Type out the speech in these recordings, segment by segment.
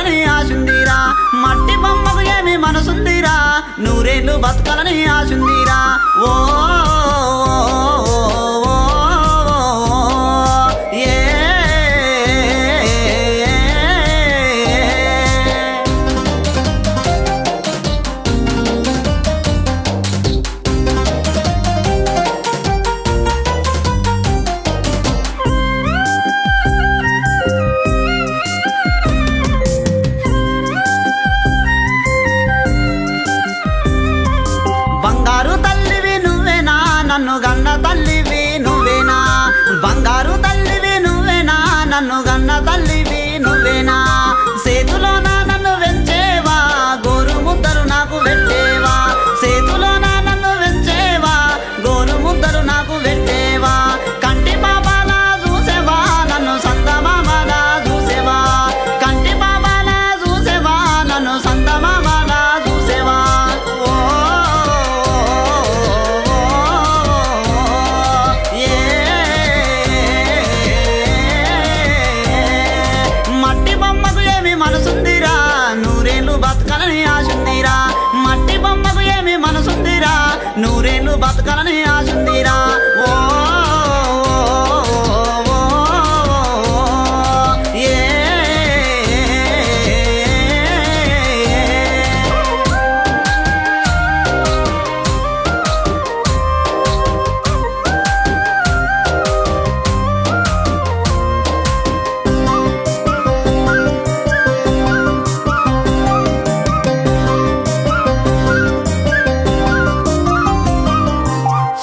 బతకాలని ఆశుందిరా మట్టి బొమ్మకు ఏమి మనసుందిరా నూరేళ్ళు బతకాలని ఆశుందిరా ఓ బంగారు తల్లివి నువ్వేనా నన్ను గన్న తల్లివి నువ్వేనా బంగారు తల్లివి నువ్వేనా నన్ను గన్న తల్లివి నువ్వేనా సేతులోన నన్ను వెంచేవా గోరు ముద్దలు నాకు పెట్టేవా సేతులోన నన్ను వెంచేవా గోరు ముద్దలు నాకు పెట్టేవా కంటి బాబాలా చూసేవా నన్ను సందమామలా చూసేవా కంటి బాబాలా చూసేవా నన్ను సందమామలా చూసేవా మట్టి బొమ్మకు ఏమి మనసుందిరా నూరేళ్ళు బతకాలని ఆశుందిరా మట్టి బొమ్మకు ఏమి మనసుందిరా నూరేళ్ళు బతకాలని ఆశుందిరా ఓ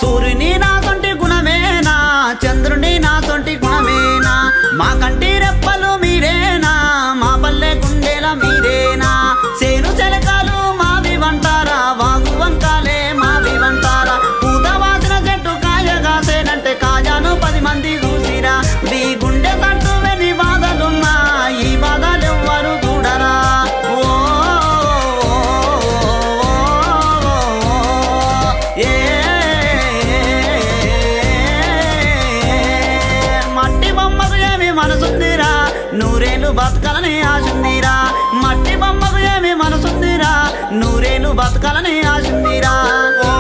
సూర్యుని నా సొంటి గుణమేనా చంద్రుని నా సొంటి గుణమేనా మా కంటి రెప్పలు మీరేనా మా పల్లె గుండెల మీరేనా సేను చెలకాలు మావి వంటారా వాగు వంకాలే మావి వంటారా పూత వాసిన చెట్టు కాయగా సేనంటే కాజాను 10 మంది చూసిరా మీ గుండె తట్టు వెని బాధలున్నా ఈ బాధలు ఎవ్వరు చూడరా ఓ మట్టి బొమ్మకు ఏమి మనసుందిరా నూరేళ్ళు బతకాలని ఆశుందిరా మట్టి బొమ్మకు ఏమి మనసుందిరా నూరేళ్ళు బతకాలని ఆశుందిరా ఓ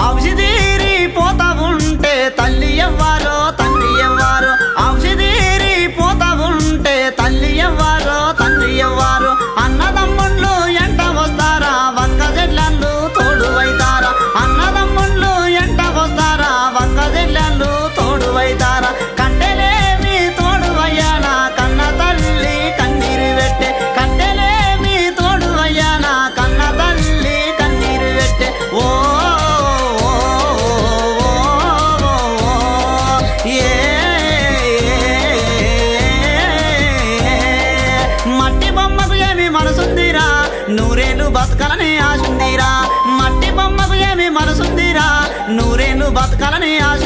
ఔషధీరి పోతా ఉంటే తల్లి ఎవ్వారో తండ్రి ఎవ్వారో ఔషధీరి పోతా ఉంటే తల్లి ఎవ్వారో తండ్రి ఎవ్వారో అన్నదమ్ముళ్ళు ఎంట వస్తారా వంక చెల్లెళ్ళు తోడువైతారా అన్నదమ్ముళ్ళు ఎంట వస్తారా వంక చెల్లెళ్ళు తోడువైతారా కట్టెలేమి తోడువయ్యానా కన్న తల్లి కన్నీరు పెట్టే కట్టెలేమి తోడువయ్యానా కన్న తల్లి కన్నీరు పెట్టే ఓ మట్టి బొమ్మకు ఏమి మనసుందిరా నూరేళ్ళు బతకాలని ఆశుందిరా మట్టి బొమ్మకు ఏమి మనసుందిరా నూరేళ్ళు బతకాలని ఆశ